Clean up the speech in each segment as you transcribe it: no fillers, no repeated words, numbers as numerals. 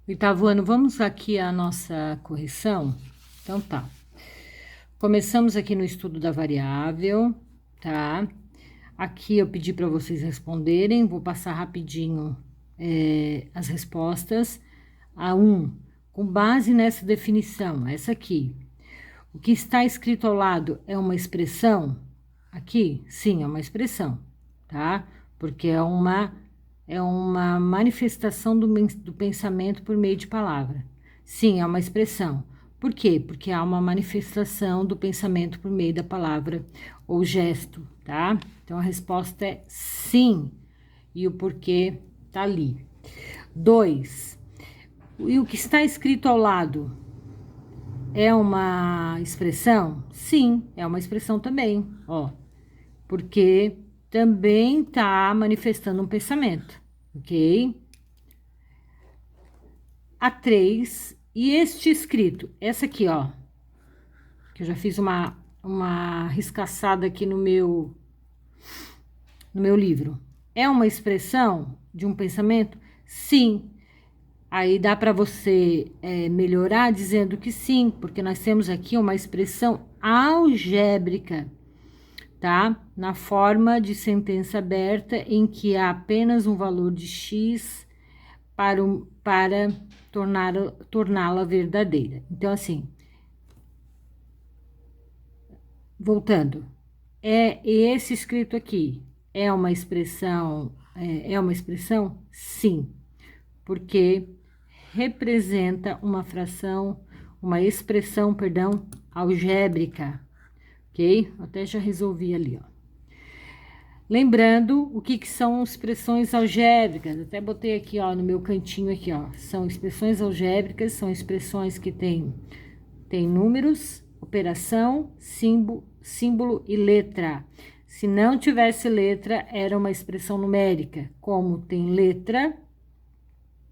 Oitavo ano, vamos aqui à nossa correção? Então tá. Começamos aqui no estudo da variável, tá? Aqui eu pedi para vocês responderem, vou passar rapidinho as respostas. A 1, com base nessa definição, essa aqui. O que está escrito ao lado é uma expressão? Aqui, sim, é uma expressão, tá? Porque é uma manifestação do pensamento por meio de palavra. Sim, é uma expressão. Por quê? Porque há uma manifestação do pensamento por meio da palavra ou gesto, tá? Então, a resposta é sim. E o porquê tá ali. 2. E o que está escrito ao lado é uma expressão? Sim, é uma expressão também, ó. Porque também está manifestando um pensamento, ok? A 3, e este escrito, essa aqui, ó, que eu já fiz uma riscaçada aqui no meu livro, é uma expressão de um pensamento? Sim. Aí dá para você melhorar dizendo que sim, porque nós temos aqui uma expressão algébrica, tá? Na forma de sentença aberta, em que há apenas um valor de x para torná-la verdadeira. Então, assim, voltando, esse escrito aqui é uma expressão, Sim, porque representa uma fração, uma expressão, perdão, algébrica, ok? Até já resolvi ali, ó. Lembrando o que são expressões algébricas, até botei aqui, ó, no meu cantinho aqui, ó. São expressões algébricas, são expressões que têm números, operação, símbolo e letra. Se não tivesse letra, era uma expressão numérica. Como tem letra,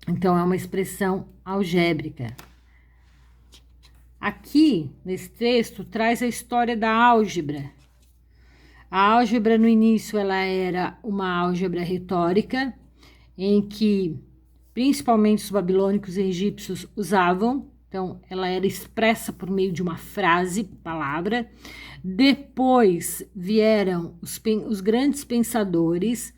então é uma expressão algébrica. Aqui, nesse texto, traz a história da álgebra. A álgebra, no início, ela era uma álgebra retórica, em que principalmente os babilônicos e egípcios usavam. Então, ela era expressa por meio de uma frase, palavra. Depois vieram os grandes pensadores,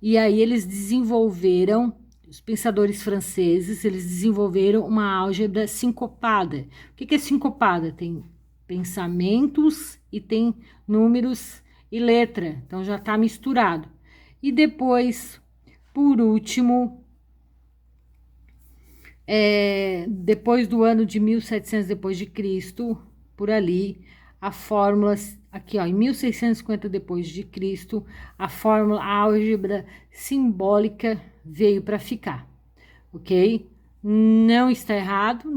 e aí eles desenvolveram, os pensadores franceses, eles desenvolveram uma álgebra sincopada. O que é sincopada? Tem pensamentos e tem números e letra, então já está misturado. E depois, por último, depois do ano de 1700 depois de Cristo, por ali, a fórmula, aqui ó, em 1650 depois de Cristo, a fórmula álgebra simbólica veio para ficar, ok? Não está errado,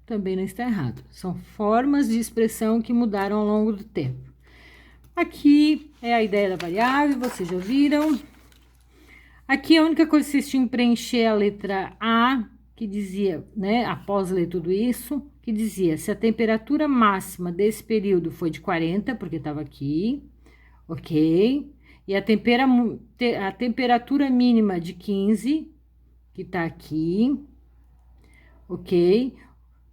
também não está errado. São formas de expressão que mudaram ao longo do tempo. Aqui é a ideia da variável, vocês já viram. Aqui a única coisa que vocês tinham que preencher é a letra A, que dizia, né, após ler tudo isso, que dizia se a temperatura máxima desse período foi de 40, porque estava aqui, ok? E a temperatura mínima de 15, que está aqui, ok?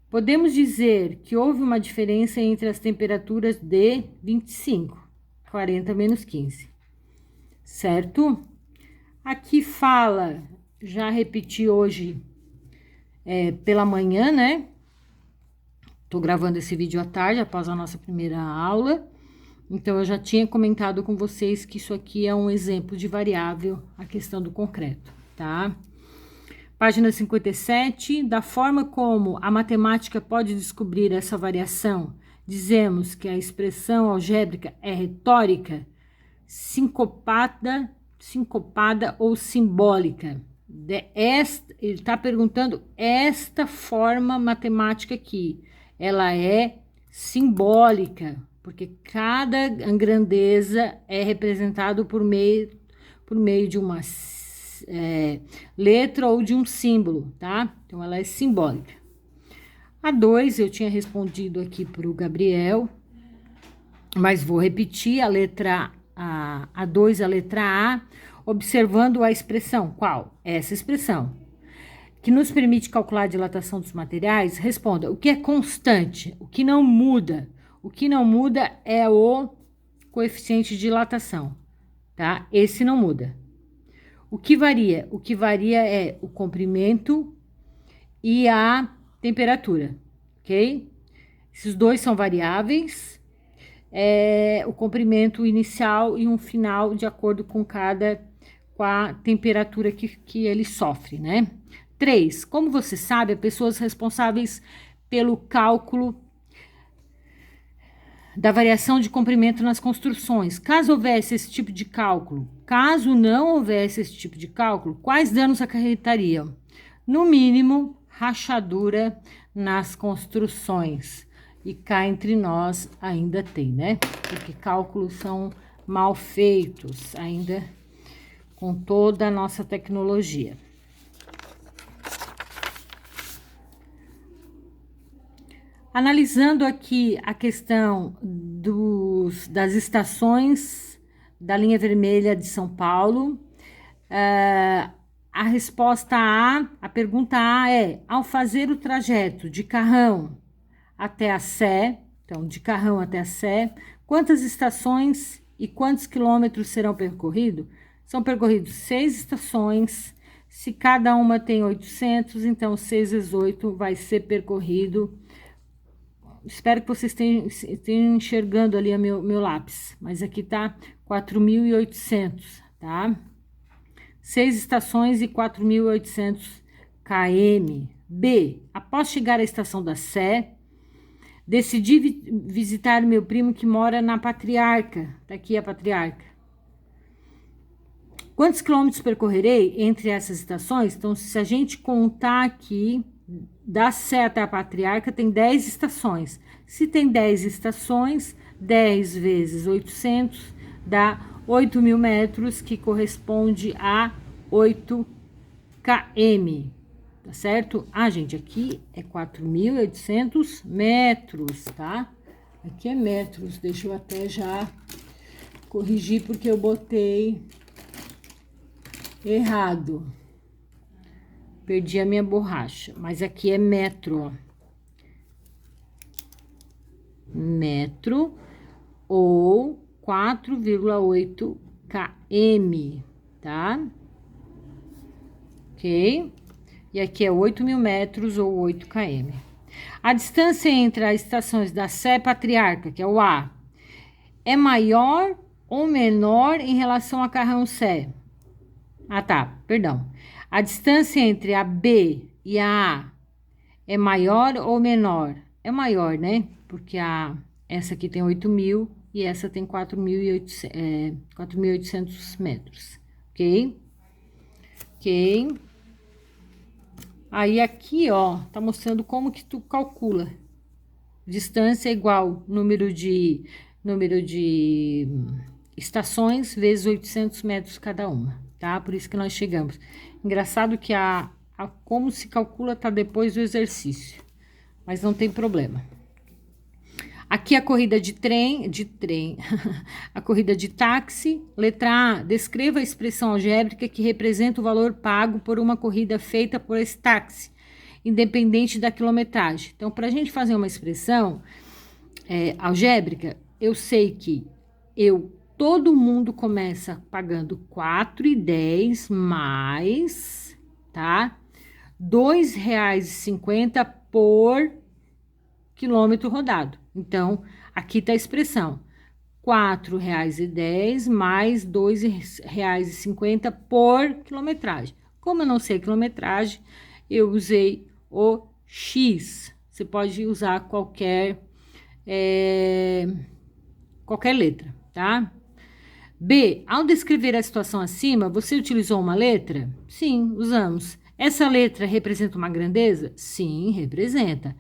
Podemos dizer que houve uma diferença entre as temperaturas de 25. 40 menos 15, certo? Aqui fala, já repeti hoje pela manhã, né? Tô gravando esse vídeo à tarde, após a nossa primeira aula. Então, eu já tinha comentado com vocês que isso aqui é um exemplo de variável, a questão do concreto, tá? Página 57, da forma como a matemática pode descobrir essa variação, dizemos que a expressão algébrica é retórica, sincopada ou simbólica. Ele está perguntando esta forma matemática aqui. Ela é simbólica, porque cada grandeza é representado por meio de uma letra ou de um símbolo, tá? Então, ela é simbólica. A 2, eu tinha respondido aqui para o Gabriel, mas vou repetir a letra A 2, a letra A, observando a expressão. Qual? Essa expressão. que nos permite calcular a dilatação dos materiais, responda, o que é constante, o que não muda? O que não muda é o coeficiente de dilatação, tá? Esse não muda. O que varia? O que varia é o comprimento e a temperatura, ok? Esses dois são variáveis, o comprimento inicial e um final de acordo com a temperatura que ele sofre, né? 3. Como você sabe, as pessoas responsáveis pelo cálculo da variação de comprimento nas construções. Caso houvesse esse tipo de cálculo, caso não houvesse esse tipo de cálculo, quais danos acarretariam? No mínimo, rachadura nas construções. E cá entre nós ainda tem, né? Porque cálculos são mal feitos, ainda com toda a nossa tecnologia. Analisando aqui a questão das estações da linha vermelha de São Paulo, a resposta a pergunta A é, ao fazer o trajeto de Carrão até a Sé, então de Carrão até a Sé, quantas estações e quantos quilômetros serão percorridos? São percorridos 6 estações, se cada uma tem 800, então 6 vezes 8 vai ser percorrido. Espero que vocês estejam enxergando ali o meu lápis, mas aqui tá 4.800, tá? 6 estações e 4.800 km. B. Após chegar à estação da Sé, decidi visitar meu primo que mora na Patriarca. Tá aqui a Patriarca. Quantos quilômetros percorrerei entre essas estações? Então, se a gente contar aqui, da Sé até a Patriarca tem 10 estações. Se tem 10 estações, 10 vezes 800 dá 8.000 metros, que corresponde a 8 km. Tá certo? Gente, aqui é 4.800 metros, tá? Aqui é metros. Deixa eu até já corrigir, porque eu botei errado. Perdi a minha borracha, mas aqui é metro. Metro ou 4,8 km, tá? Ok? E aqui é 8.000 metros ou 8 km. A distância entre as estações da Sé Patriarca, que é o A, é maior ou menor em relação a Carrão Sé? Perdão. A distância entre a B e a A é maior ou menor? É maior, né? Porque essa aqui tem 8.000 e essa tem 4.800 metros. Ok? Ok. Aí aqui, ó, tá mostrando como que tu calcula. Distância é igual número de estações vezes 800 metros cada uma, tá? Por isso que nós chegamos. Engraçado que como se calcula tá depois do exercício, mas não tem problema. Aqui a corrida de trem, a corrida de táxi. Letra A, descreva a expressão algébrica que representa o valor pago por uma corrida feita por esse táxi, independente da quilometragem. Então, para a gente fazer uma expressão algébrica, eu sei que todo mundo começa pagando 4,10 mais, tá? R$ 2,50 por quilômetro rodado. Então, aqui tá a expressão. R$ 4,10 mais R$ 2,50 por quilometragem. Como eu não sei a quilometragem, eu usei o X. Você pode usar qualquer letra, tá? B, ao descrever a situação acima, você utilizou uma letra? Sim, usamos. Essa letra representa uma grandeza? Sim, representa.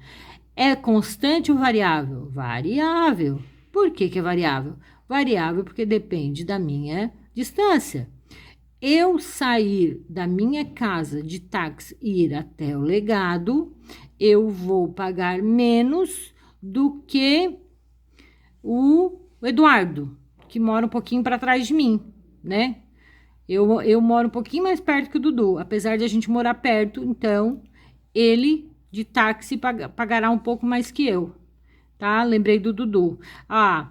É constante ou variável? Variável. Por que que é variável? Variável porque depende da minha distância. Eu sair da minha casa de táxi e ir até o Legado, eu vou pagar menos do que o Eduardo, que mora um pouquinho para trás de mim, né? Eu moro um pouquinho mais perto que o Dudu, apesar de a gente morar perto, então ele de táxi pagará um pouco mais que eu, tá? Lembrei do Dudu. A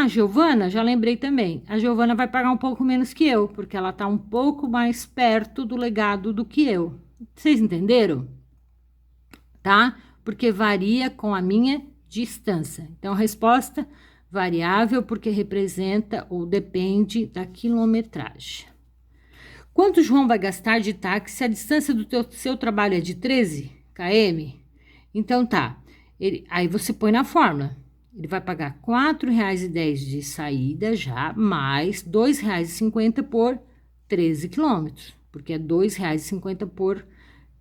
Giovana, já lembrei também. A Giovana vai pagar um pouco menos que eu, porque ela tá um pouco mais perto do legado do que eu. Vocês entenderam? Tá? Porque varia com a minha distância. Então, a resposta variável porque representa ou depende da quilometragem. Quanto João vai gastar de táxi se a distância do seu trabalho é de 13 km? Então tá, aí você põe na fórmula. Ele vai pagar R$ 4,10 de saída já, mais R$ 2,50 por 13 quilômetros, porque é R$ 2,50 por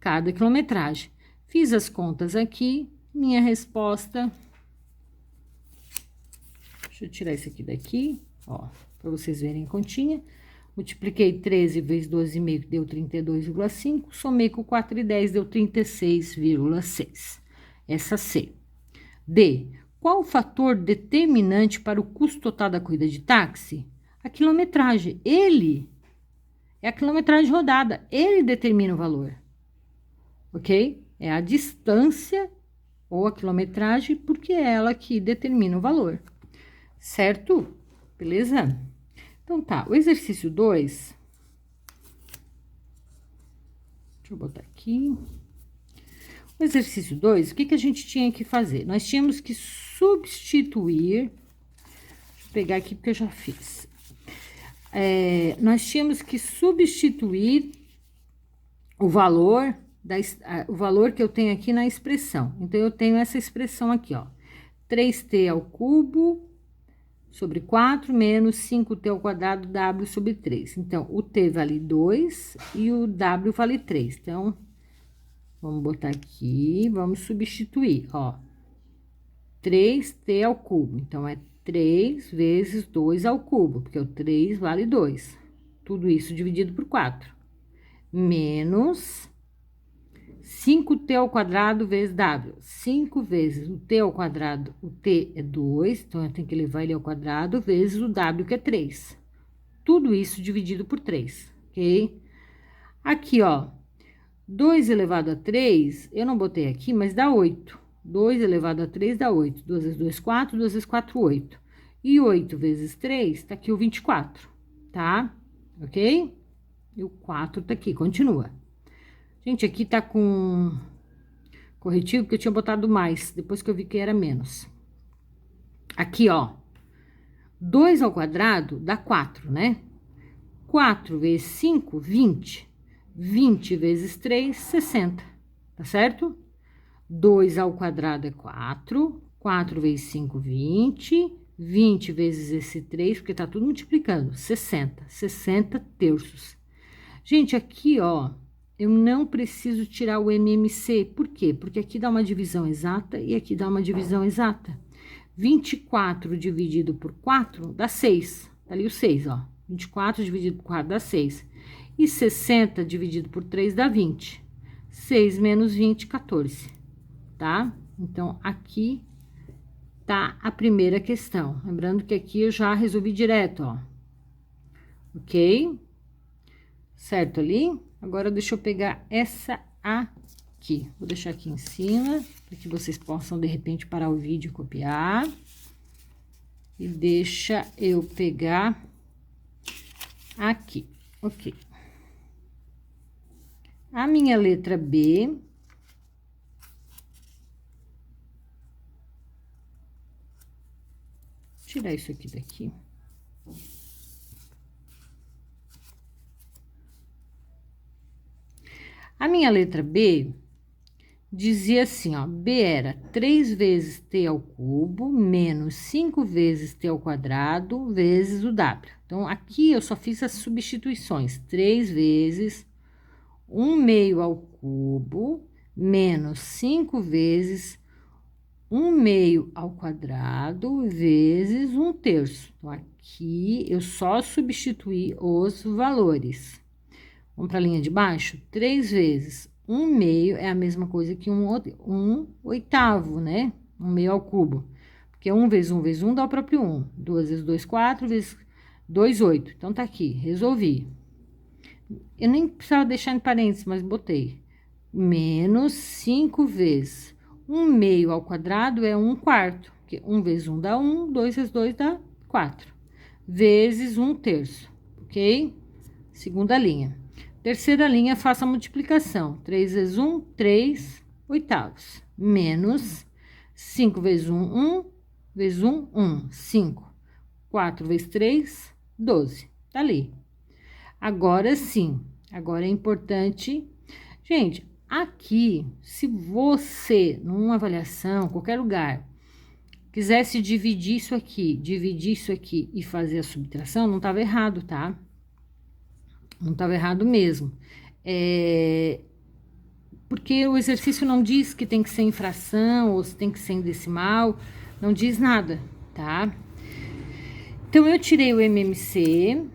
cada quilometragem. Fiz as contas aqui, minha resposta... Deixa eu tirar isso aqui daqui, ó, para vocês verem a continha. Multipliquei 13 vezes 12,5, que deu 32,5. Somei com 4,10, deu 36,6. Essa C. D. Qual o fator determinante para o custo total da corrida de táxi? A quilometragem. Ele é a quilometragem rodada. Ele determina o valor. Ok? É a distância ou a quilometragem, porque é ela que determina o valor. Certo? Beleza? Então tá, o exercício 2. Deixa eu botar aqui. O exercício 2, o que a gente tinha que fazer? Nós tínhamos que substituir. Deixa eu pegar aqui porque eu já fiz. Nós tínhamos que substituir o valor que eu tenho aqui na expressão. Então, eu tenho essa expressão aqui, ó. 3t ao cubo sobre 4 menos 5t ao quadrado w sobre 3. Então, o t vale 2 e o w vale 3. Então, vamos botar aqui, vamos substituir, ó. 3t ao cubo. Então, é 3 vezes 2 ao cubo, porque o 3 vale 2. Tudo isso dividido por 4. Menos 5t ao quadrado vezes w. 5 vezes o t ao quadrado, o t é 2, então eu tenho que levar ele ao quadrado, vezes o w, que é 3. Tudo isso dividido por 3, ok? Aqui, ó, 2 elevado a 3, eu não botei aqui, mas dá 8. 2 elevado a 3 dá 8. 2 vezes 2, 4. 2 vezes 4, 8. E 8 vezes 3, tá aqui o 24, tá? Ok? E o 4 tá aqui, continua. Gente, aqui tá com corretivo, porque eu tinha botado mais, depois que eu vi que era menos. Aqui, ó, 2 ao quadrado dá 4, né? 4 vezes 5, 20. 20 vezes 3, 60, tá certo? 2 ao quadrado é 4. 4 vezes 5, 20. 20 vezes esse 3, porque tá tudo multiplicando, 60. 60 terços. Gente, aqui, ó, eu não preciso tirar o MMC. Por quê? Porque aqui dá uma divisão exata e aqui dá uma divisão exata. 24 dividido por 4 dá 6. Tá ali o 6, ó. 24 dividido por 4 dá 6. E 60 dividido por 3 dá 20. 6 menos 20, 14. Tá? Então, aqui tá a primeira questão. Lembrando que aqui eu já resolvi direto, ó. Ok? Certo ali? Agora, deixa eu pegar essa aqui. Vou deixar aqui em cima, para que vocês possam, de repente, parar o vídeo e copiar. E deixa eu pegar aqui. Ok. A minha letra B. Vou tirar isso aqui daqui. A minha letra B dizia assim, ó, B era 3 vezes t ao cubo menos 5 vezes t ao quadrado vezes o w. Então, aqui eu só fiz as substituições. 3 vezes 1 meio ao cubo menos 5 vezes 1 meio ao quadrado vezes 1 terço. Então, aqui eu só substituí os valores. Vamos para a linha de baixo? 3 vezes 1 meio é a mesma coisa que 1 oitavo, né? 1 meio ao cubo. Porque 1 vezes 1 vezes 1 dá o próprio 1. 2 vezes 2, 4, vezes 2, 8. Então, tá aqui, resolvi. Eu nem precisava deixar em parênteses, mas botei. Menos 5 vezes 1 meio ao quadrado é 1 quarto. Porque 1 vezes 1 dá 1, 2 vezes 2 dá 4. Vezes 1 terço, ok? Segunda linha. Terceira linha, faça a multiplicação. 3 vezes 1, 3 oitavos. Menos 5 vezes 1, 1. Vezes 1, 1. 5. 4 vezes 3, 12. Tá ali. Agora sim. Agora é importante. Gente, aqui, se você, numa avaliação, qualquer lugar, quisesse dividir isso aqui e fazer a subtração, não estava errado, tá? Não estava errado mesmo. Porque o exercício não diz que tem que ser em fração ou se tem que ser em decimal, não diz nada, tá? Então, eu tirei o MMC,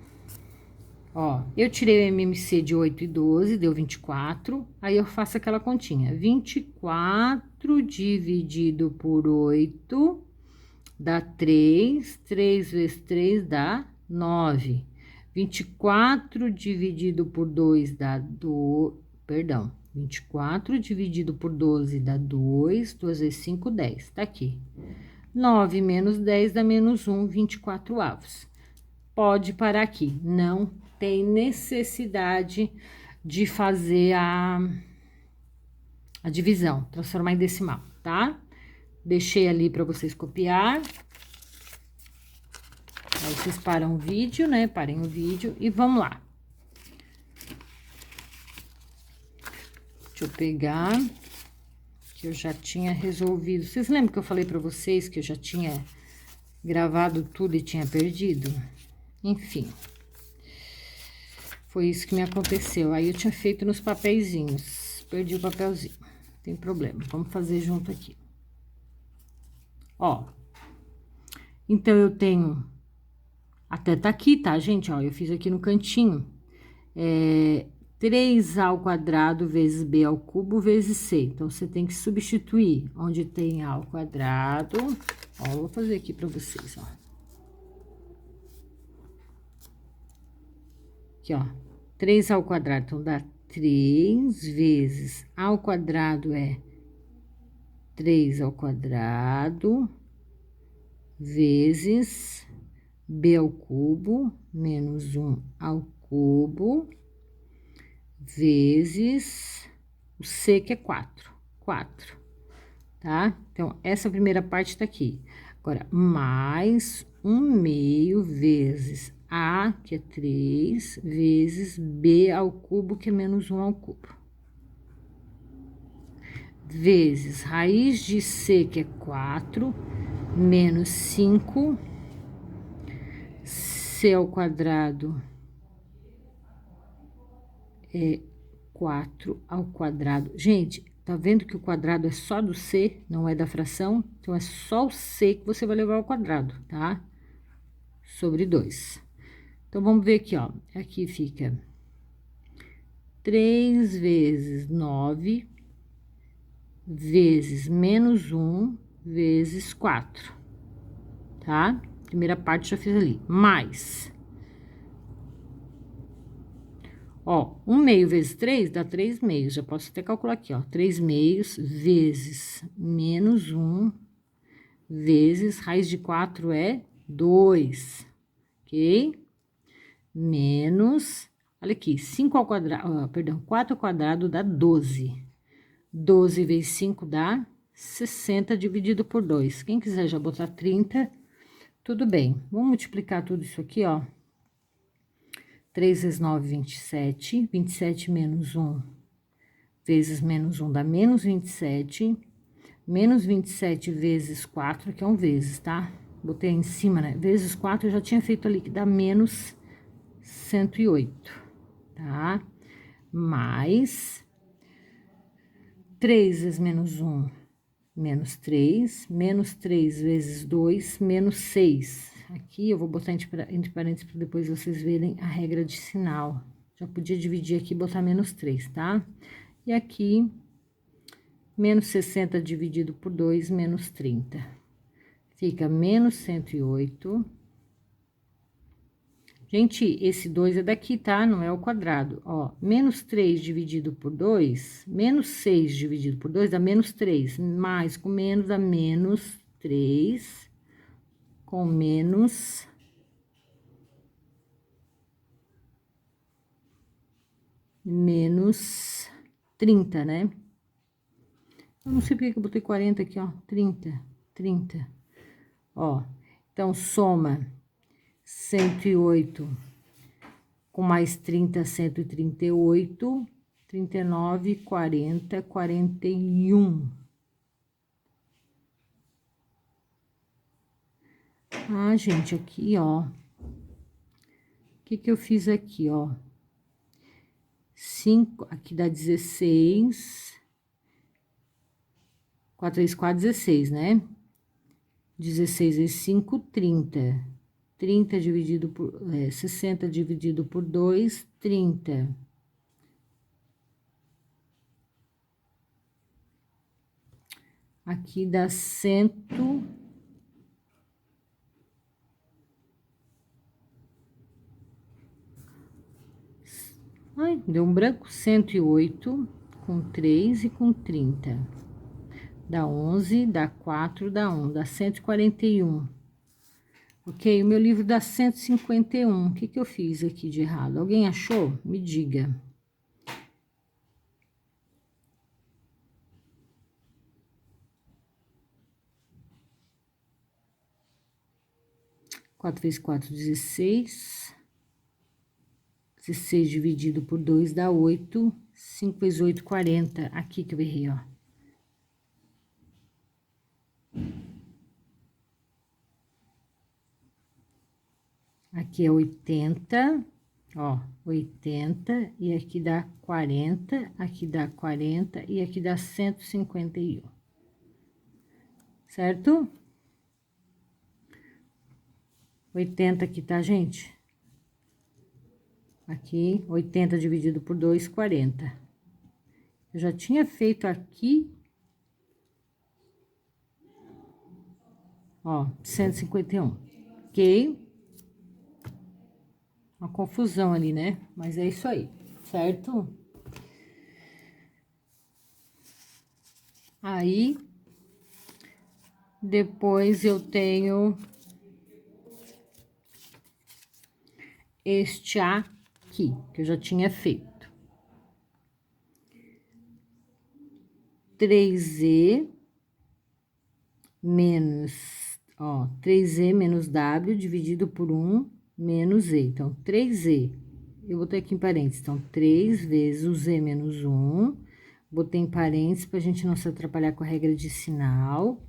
ó, eu tirei o MMC de 8 e 12, deu 24, aí eu faço aquela continha, 24 dividido por 8 dá 3, 3 vezes 3 dá 9. 24 dividido por 2 dá 24 dividido por 12 dá 2, 2 vezes 5, 10, tá aqui. 9 menos 10 dá menos 1, 24 avos. Pode parar aqui, não tem necessidade de fazer a divisão, transformar em decimal, tá? Deixei ali para vocês copiar. Aí vocês param o vídeo, né? Parem o vídeo e vamos lá. Deixa eu pegar, que eu já tinha resolvido. Vocês lembram que eu falei para vocês que eu já tinha gravado tudo e tinha perdido? Enfim. Foi isso que me aconteceu. Aí eu tinha feito nos papeizinhos. Perdi o papelzinho. Não tem problema. Vamos fazer junto aqui. Ó. Então, eu tenho... Até tá aqui, tá, gente? Ó, eu fiz aqui no cantinho. 3a ao quadrado vezes b ao cubo vezes c. Então, você tem que substituir onde tem a ao quadrado. Ó, eu vou fazer aqui pra vocês, ó. Aqui, ó. 3 ao quadrado, então, dá 3 vezes a ao quadrado é 3 ao quadrado vezes b ao cubo menos 1 ao cubo vezes o c, que é 4, tá? Então, essa primeira parte tá aqui. Agora, mais 1 meio vezes a, que é 3, vezes b ao cubo, que é menos 1 ao cubo. Vezes raiz de c, que é 4, menos 5, c ao quadrado é 4 ao quadrado. Gente, tá vendo que o quadrado é só do c, não é da fração? Então, é só o c que você vai levar ao quadrado, tá? Sobre 2. Então, vamos ver aqui, ó. Aqui fica 3 vezes 9 vezes menos 1 vezes 4, tá? Primeira parte já fiz ali. Mais. Ó, 1 meio vezes 3 dá 3 meios. Já posso até calcular aqui, ó. 3 meios vezes menos 1 vezes raiz de 4 é 2, ok? Menos, olha aqui, 5 ao quadrado, perdão, 4 ao quadrado dá 12. 12 vezes 5 dá 60 dividido por 2. Quem quiser já botar 30, tudo bem. Vamos multiplicar tudo isso aqui, ó. 3 vezes 9, 27. 27 menos 1 vezes menos 1 dá menos 27. Menos 27 vezes 4, que é um vezes, tá? Botei em cima, né? Vezes 4 eu já tinha feito ali, que dá menos 108, tá? Mais 3 vezes menos 1, menos 3. Menos 3 vezes 2, menos 6. Aqui eu vou botar entre parênteses para depois vocês verem a regra de sinal. Já podia dividir aqui e botar menos 3, tá? E aqui, menos 60 dividido por 2, menos 30. Fica menos 108 Gente, esse 2 é daqui, tá? Não é o quadrado. Ó, menos 3 dividido por 2, menos 6 dividido por 2 dá menos 3. Mais com menos dá menos 3. Com menos... menos 30, né? Eu não sei porque que eu botei 40 aqui, ó. 30. Ó, então, soma 108 com mais 30, 138, 39, 40, 41. Ah, gente, aqui, ó. O que eu fiz aqui, ó? 5, aqui dá 16. 4 vezes 4, 16, né? 16 vezes 5, 30. 30 dividido por... 60 dividido por 2, 30. Aqui dá 100... Ai, deu um branco. 108 com 3 e com 30. Dá 11, dá 4, dá 1, dá 141. Ok, o meu livro dá 151. O que eu fiz aqui de errado? Alguém achou? Me diga. 4 vezes 4, 16. 16 dividido por 2 dá 8. 5 vezes 8, 40. Aqui que eu errei, ó. Aqui é 80, ó, 80, e aqui dá 40, aqui dá 40, e aqui dá 151. Certo? 80 aqui, tá, gente? Aqui, 80 dividido por 2, 40. Eu já tinha feito aqui, ó, 151, ok? Uma confusão ali, né? Mas é isso aí, certo? Aí, depois eu tenho este aqui, que eu já tinha feito. 3Z menos, ó, 3Z menos W dividido por 1 menos Z. Então, 3Z, eu botei aqui em parênteses, então, 3 vezes o Z menos 1, botei em parênteses pra gente não se atrapalhar com a regra de sinal,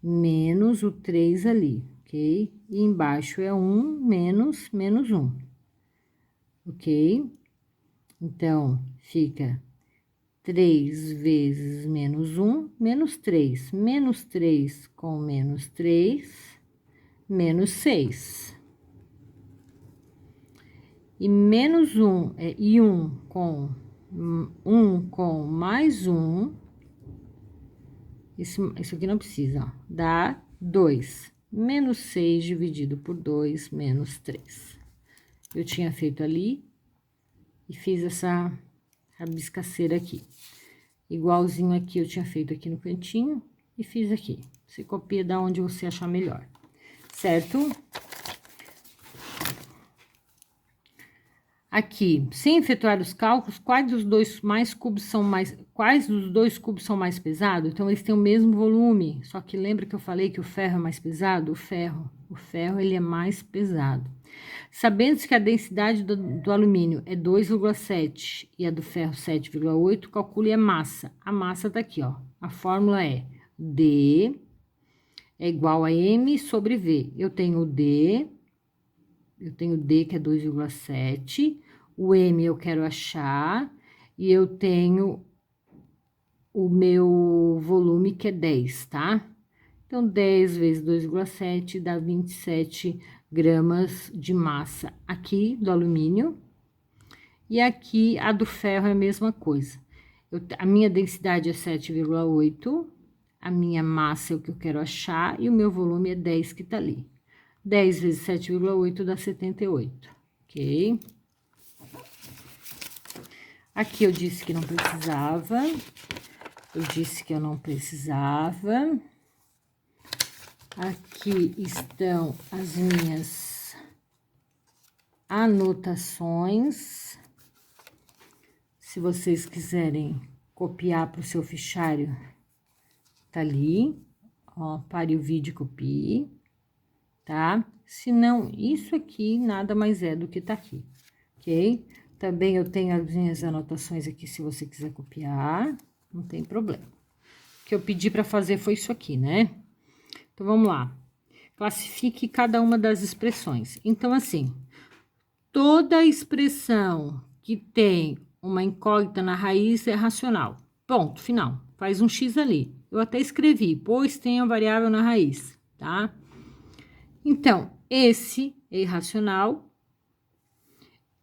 menos o 3 ali, ok? E embaixo é 1 menos 1, ok? Então, fica 3 vezes menos 1, menos 3. Menos 3 com menos 3, menos 6. E menos 1, e 1 com mais 1, isso aqui não precisa, ó, dá 2. Menos 6 dividido por 2, menos 3. Eu tinha feito ali e fiz essa rabiscaceira aqui. Igualzinho aqui eu tinha feito aqui no cantinho e fiz aqui. Você copia da onde você achar melhor, certo? Aqui, sem efetuar os cálculos, quais dos dois cubos são mais pesados? Então, eles têm o mesmo volume, só que lembra que eu falei que o ferro é mais pesado? O ferro ele é mais pesado. Sabendo que a densidade do alumínio é 2,7 e a do ferro 7,8, calcule a massa. A massa tá aqui, ó. A fórmula é D é igual a M sobre V. Eu tenho D que é 2,7, o M eu quero achar, e eu tenho o meu volume que é 10, tá? Então, 10 vezes 2,7 dá 27 gramas de massa aqui do alumínio. E aqui a do ferro é a mesma coisa. A minha densidade é 7,8, a minha massa é o que eu quero achar, e o meu volume é 10 que tá ali. 10 vezes 7,8 dá 78. ok? Aqui eu disse que não precisava. Eu disse que eu não precisava. Aqui estão as minhas anotações. Se vocês quiserem copiar para o seu fichário, tá ali. Ó, pare o vídeo e copie, tá? Se não, isso aqui nada mais é do que tá aqui, ok? Também eu tenho as minhas anotações aqui, se você quiser copiar, não tem problema. O que eu pedi para fazer foi isso aqui, né? Então, vamos lá. Classifique cada uma das expressões. Então, assim, toda expressão que tem uma incógnita na raiz é racional. Ponto, final. Faz um X ali. Eu até escrevi, pois tem a variável na raiz, tá? Então, esse é irracional,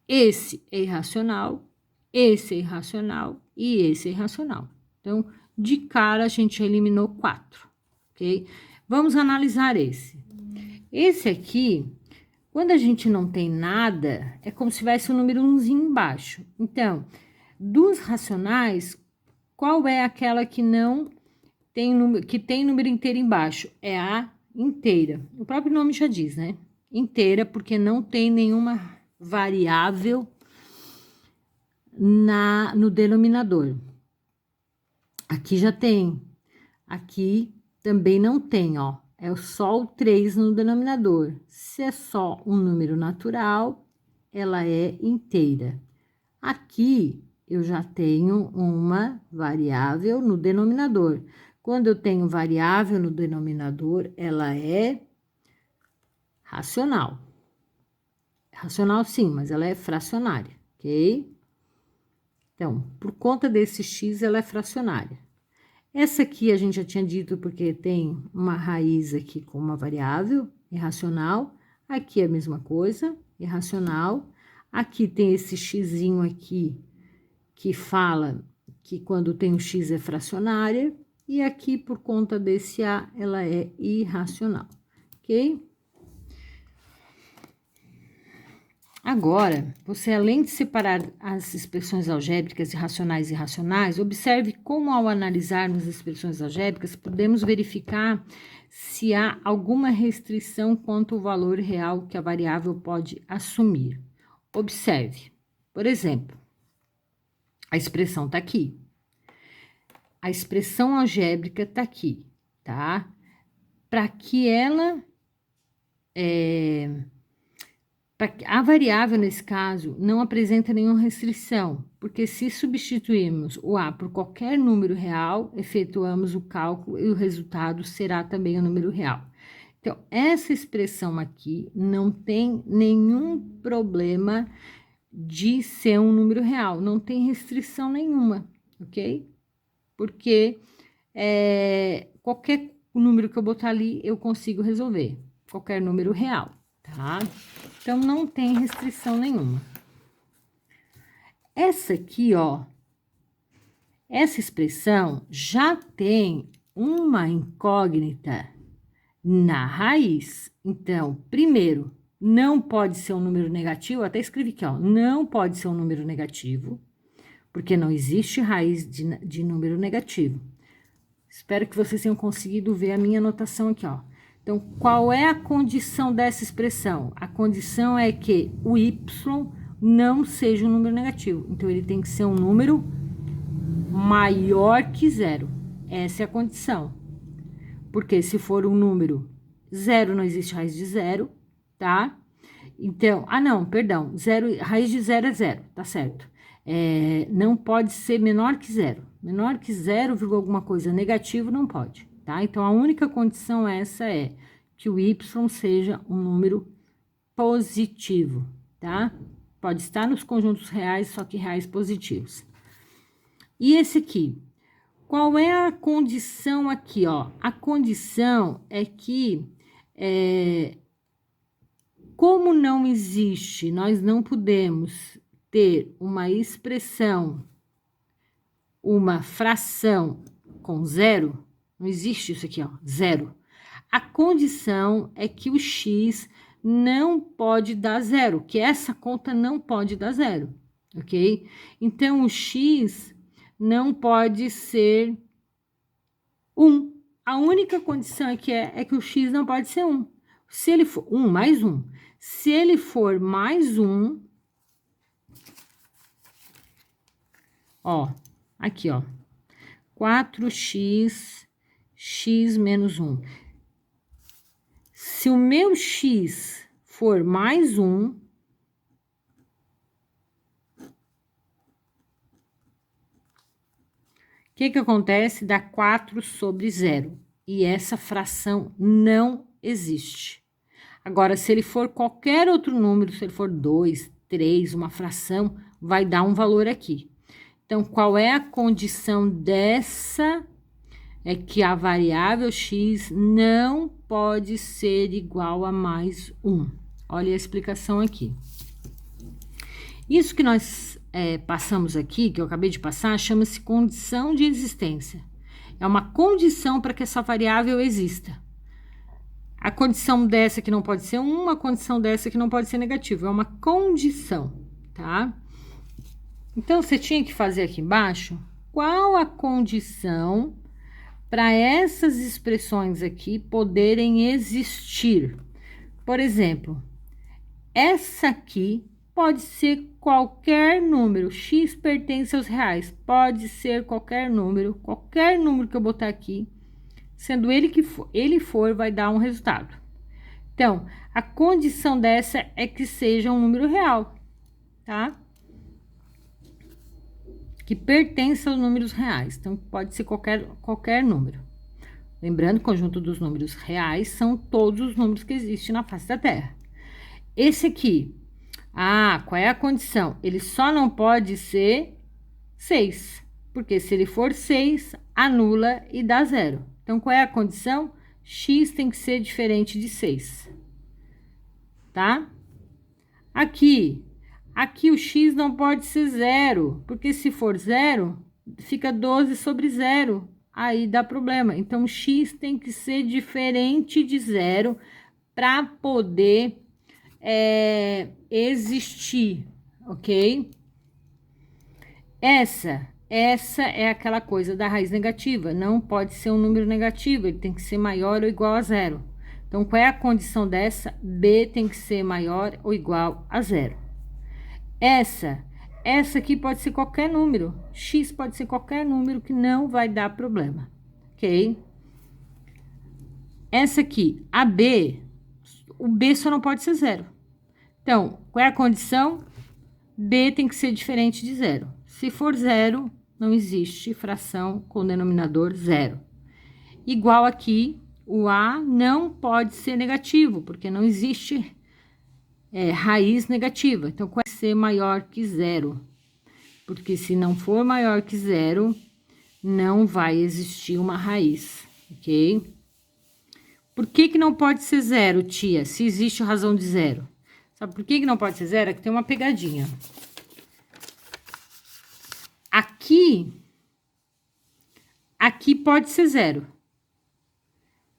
esse é irracional, esse é irracional e esse é irracional. Então, de cara, a gente eliminou 4, ok? Vamos analisar esse. Esse aqui, quando a gente não tem nada, é como se tivesse um número 1zinho embaixo. Então, dos racionais, qual é aquela que não tem número, que tem número inteiro embaixo? É a inteira. O próprio nome já diz, né? Inteira, porque não tem nenhuma variável no denominador. Aqui já tem. Aqui também não tem, ó. É só o 3 no denominador. Se é só um número natural, ela é inteira. Aqui eu já tenho uma variável no denominador. Quando eu tenho variável no denominador, ela é racional. Racional sim, mas ela é fracionária, ok? Então, por conta desse x, ela é fracionária. Essa aqui a gente já tinha dito porque tem uma raiz aqui com uma variável irracional. Aqui é a mesma coisa, irracional. Aqui tem esse xzinho aqui que fala que quando tem um x é fracionária. E aqui, por conta desse A, ela é irracional, ok? Agora, você além de separar as expressões algébricas de racionais e irracionais, observe como ao analisarmos as expressões algébricas, podemos verificar se há alguma restrição quanto ao valor real que a variável pode assumir. Observe, por exemplo, a expressão está aqui. A expressão algébrica está aqui, tá? Para que ela... A variável, nesse caso, não apresenta nenhuma restrição, porque se substituirmos o A por qualquer número real, efetuamos o cálculo e o resultado será também o número real. Então, essa expressão aqui não tem nenhum problema de ser um número real, não tem restrição nenhuma, ok? Porque qualquer número que eu botar ali, eu consigo resolver, qualquer número real, tá? Então, não tem restrição nenhuma. Essa aqui, ó, essa expressão já tem uma incógnita na raiz. Então, primeiro, não pode ser um número negativo, eu até escrevi aqui, ó, não pode ser um número negativo, porque não existe raiz de número negativo. Espero que vocês tenham conseguido ver a minha anotação aqui, ó. Então, qual é a condição dessa expressão? A condição é que o y não seja um número negativo. Então, ele tem que ser um número maior que zero. Essa é a condição. Porque se for um número zero, não existe raiz de zero, tá? Então, não, perdão, raiz de zero é zero, tá certo. Não pode ser menor que zero. Menor que 0, alguma coisa negativo não pode, tá? Então, a única condição essa é que o y seja um número positivo, tá? Pode estar nos conjuntos reais, só que reais positivos. E esse aqui? Qual é a condição aqui, ó? A condição é que, como não existe, nós não podemos ter uma expressão, uma fração com zero, não existe isso aqui, ó, zero. A condição é que o x não pode dar zero, que essa conta não pode dar zero, ok? Então, o x não pode ser 1. A única condição aqui é que o x não pode ser 1. Se ele for 1 mais 1, se ele for mais 1, ó, aqui, ó, 4x, x menos 1. Se o meu x for mais 1, o que acontece? Dá 4 sobre 0. E essa fração não existe. Agora, se ele for qualquer outro número, se ele for 2, 3, uma fração, vai dar um valor aqui. Então, qual é a condição dessa? É que a variável x não pode ser igual a mais 1. Olha a explicação aqui. Isso que nós passamos aqui, que eu acabei de passar, chama-se condição de existência. É uma condição para que essa variável exista. A condição dessa que não pode ser 1, uma condição dessa que não pode ser negativa. É uma condição, tá? Então, você tinha que fazer aqui embaixo qual a condição para essas expressões aqui poderem existir. Por exemplo, essa aqui pode ser qualquer número. X pertence aos reais. Pode ser qualquer número que eu botar aqui, sendo ele for, vai dar um resultado. Então, a condição dessa é que seja um número real, tá? Que pertence aos números reais. Então, pode ser qualquer número. Lembrando, o conjunto dos números reais são todos os números que existem na face da Terra. Esse aqui, qual é a condição? Ele só não pode ser 6, porque se ele for 6, anula e dá 0. Então, qual é a condição? X tem que ser diferente de 6, tá? Aqui o x não pode ser 0, porque se for 0, fica 12 sobre 0, aí dá problema. Então, x tem que ser diferente de 0 para poder existir, ok? Essa é aquela coisa da raiz negativa, não pode ser um número negativo, ele tem que ser maior ou igual a 0. Então, qual é a condição dessa? B tem que ser maior ou igual a 0. Essa aqui pode ser qualquer número, x pode ser qualquer número que não vai dar problema, ok? Essa aqui, a B, o B só não pode ser 0. Então, qual é a condição? B tem que ser diferente de 0. Se for 0, não existe fração com denominador 0. Igual aqui, o A não pode ser negativo, porque não existe raiz negativa. Então, vai ser maior que 0. Porque se não for maior que 0, não vai existir uma raiz, ok? Por que não pode ser 0, tia, se existe razão de 0? Sabe por que não pode ser 0? É que tem uma pegadinha. Aqui pode ser 0.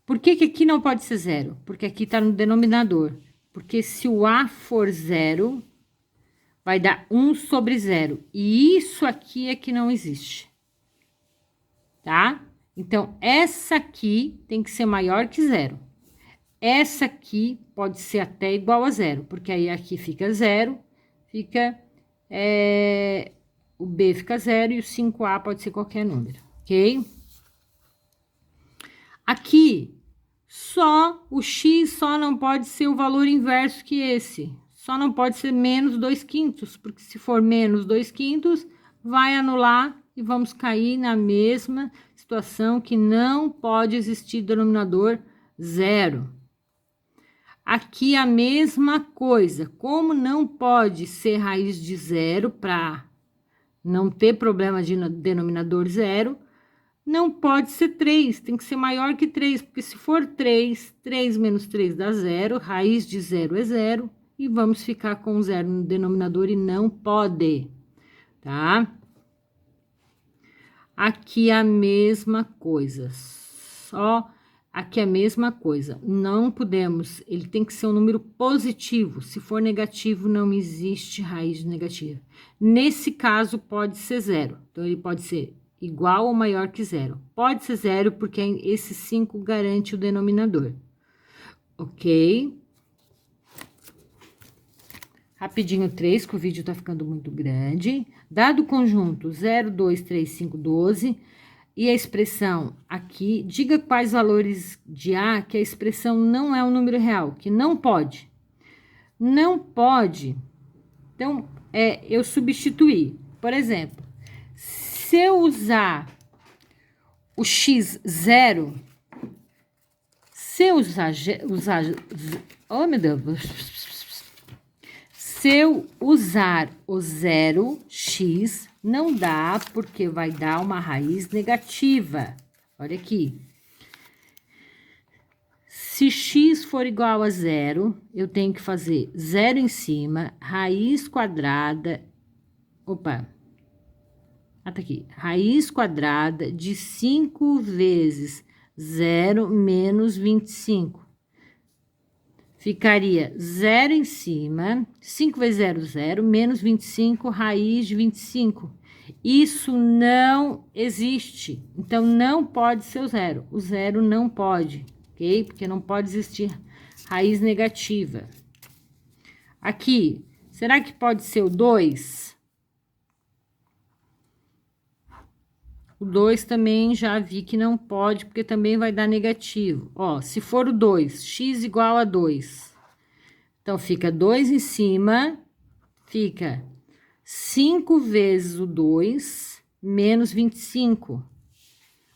Por que aqui não pode ser 0? Porque aqui está no denominador. Porque se o A for 0, vai dar 1 sobre 0. E isso aqui é que não existe. Tá? Então, essa aqui tem que ser maior que 0. Essa aqui pode ser até igual a 0. Porque aí aqui fica 0, fica... o B fica 0 e o 5A pode ser qualquer número, ok? Aqui, o x só não pode ser o valor inverso que esse. Só não pode ser menos 2/5, porque se for menos 2/5, vai anular e vamos cair na mesma situação que não pode existir denominador 0. Aqui a mesma coisa, como não pode ser raiz de 0 para não ter problema de denominador 0, não pode ser 3, tem que ser maior que 3, porque se for 3, 3 menos 3 dá 0, raiz de 0 é 0, e vamos ficar com 0 no denominador e não pode, tá? Aqui a mesma coisa, só Aqui é a mesma coisa, não podemos, ele tem que ser um número positivo, se for negativo não existe raiz negativa. Nesse caso pode ser zero, então ele pode ser igual ou maior que zero. Pode ser zero porque esse 5 garante o denominador, ok? Rapidinho 3, que o vídeo tá ficando muito grande. Dado o conjunto 0, 2, 3, 5, 12... E a expressão aqui, diga quais valores de A que a expressão não é um número real, que não pode. Não pode. Então, eu substituir. Por exemplo, se eu usar o x0, se eu usar oh, meu Deus. Se eu usar o 0x, não dá, porque vai dar uma raiz negativa. Olha aqui. Se x for igual a 0, eu tenho que fazer 0 em cima, raiz quadrada... Opa! Ah, tá aqui. Raiz quadrada de 5 vezes 0 menos 25. Ficaria 0 em cima, 5 vezes 0, 0, menos 25, raiz de 25. Isso não existe. Então, não pode ser o zero. O zero não pode, ok? Porque não pode existir raiz negativa. Aqui, será que pode ser o 2? O 2 também já vi que não pode, porque também vai dar negativo. Ó, se for o 2, x igual a 2. Então, fica 2 em cima, fica 5 vezes o 2, menos 25.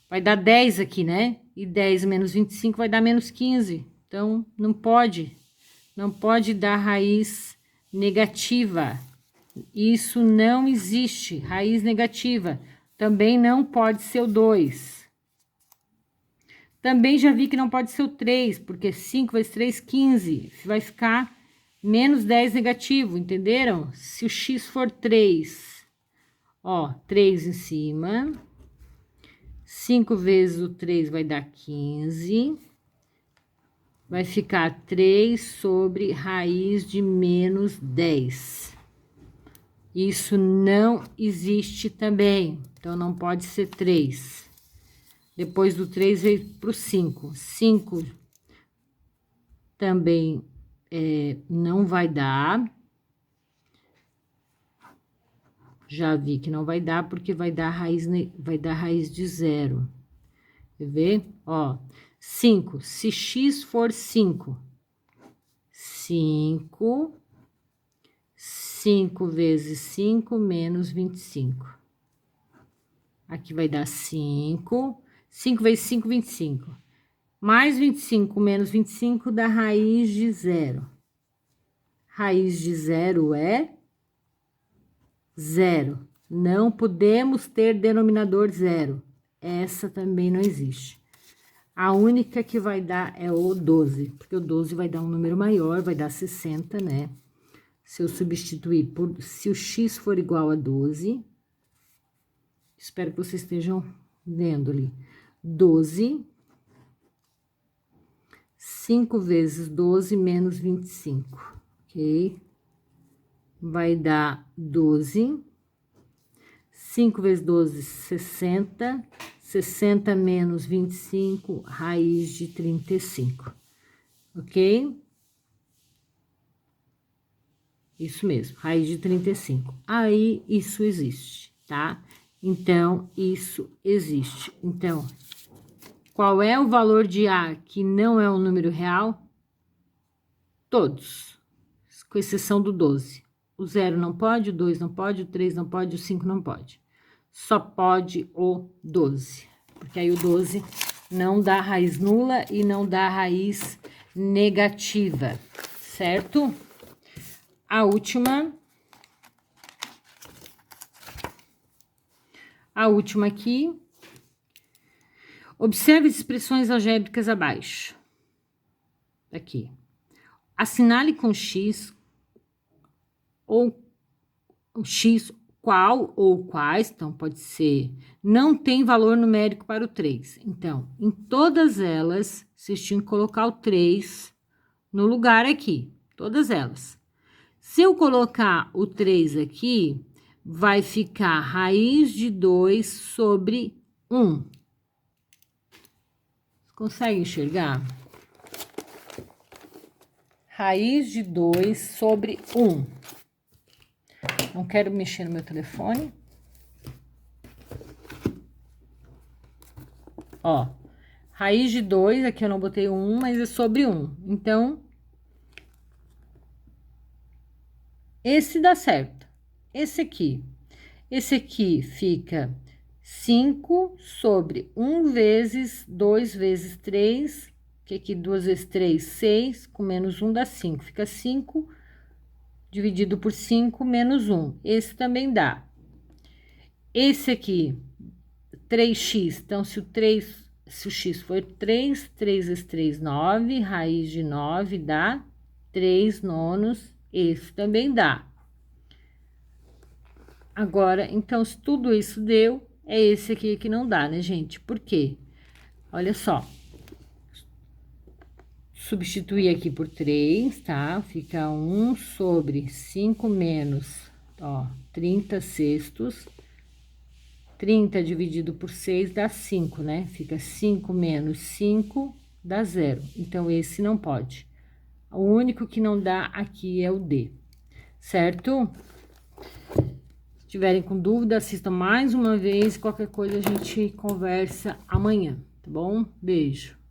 Vai dar 10 aqui, né? E 10 menos 25 vai dar menos 15. Então, não pode dar raiz negativa. Isso não existe, raiz negativa. Também não pode ser o 2. Também já vi que não pode ser o 3, porque 5 vezes 3, 15. Vai ficar menos 10 negativo, entenderam? Se o x for 3, ó, 3 em cima. 5 vezes o 3 vai dar 15. Vai ficar 3 sobre raiz de menos 10. Isso não existe também. Então, não pode ser 3. Depois do 3 veio para o 5. 5 também não vai dar. Já vi que não vai dar, porque vai dar raiz de 0. Quer ver? Ó, 5. Se x for 5, 5 vezes 5 menos 25. Aqui vai dar 5. 5 vezes 5, 25. Mais 25 menos 25 dá raiz de 0. Raiz de 0 é 0. Não podemos ter denominador 0. Essa também não existe. A única que vai dar é o 12, porque o 12 vai dar um número maior, vai dar 60, né? Se eu substituir por... Se o x for igual a 12... Espero que vocês estejam vendo ali. 12... 5 vezes 12 menos 25, ok? Vai dar 12. 5 vezes 12, 60. 60 menos 25, raiz de 35, ok? Isso mesmo, raiz de 35. Aí, isso existe, tá? Então, isso existe. Então, qual é o valor de A que não é um número real? Todos, com exceção do 12. O 0 não pode, o 2 não pode, o 3 não pode, o 5 não pode. Só pode o 12, porque aí o 12 não dá raiz nula e não dá raiz negativa, certo? A última aqui. Observe as expressões algébricas abaixo. Aqui. Assinale com X ou X qual ou quais, então pode ser, não tem valor numérico para o 3. Então, em todas elas, vocês tinham que colocar o 3 no lugar aqui, todas elas. Se eu colocar o 3 aqui, vai ficar raiz de 2 sobre 1. Consegue enxergar? Raiz de 2 sobre 1. Não quero mexer no meu telefone. Ó, raiz de 2, aqui eu não botei 1, mas é sobre 1. Então, esse dá certo. Esse aqui fica 5 sobre 1 vezes 2 vezes 3, que aqui 2 vezes 3, 6, com menos 1 dá 5. Fica 5 dividido por 5 menos 1. Esse também dá. Esse aqui, 3x, então se o x for 3, 3 vezes 3, 9, raiz de 9 dá 3 nonos, esse também dá. Agora, então, se tudo isso deu, é esse aqui que não dá, né, gente? Por quê? Olha só. Substituir aqui por 3, tá? Fica 1 sobre 5 menos, ó, 30 sextos. 30 dividido por 6 dá 5, né? Fica 5 menos 5 dá 0. Então, esse não pode. O único que não dá aqui é o D, certo? Se tiverem com dúvida, assistam mais uma vez. Qualquer coisa a gente conversa amanhã, tá bom? Beijo.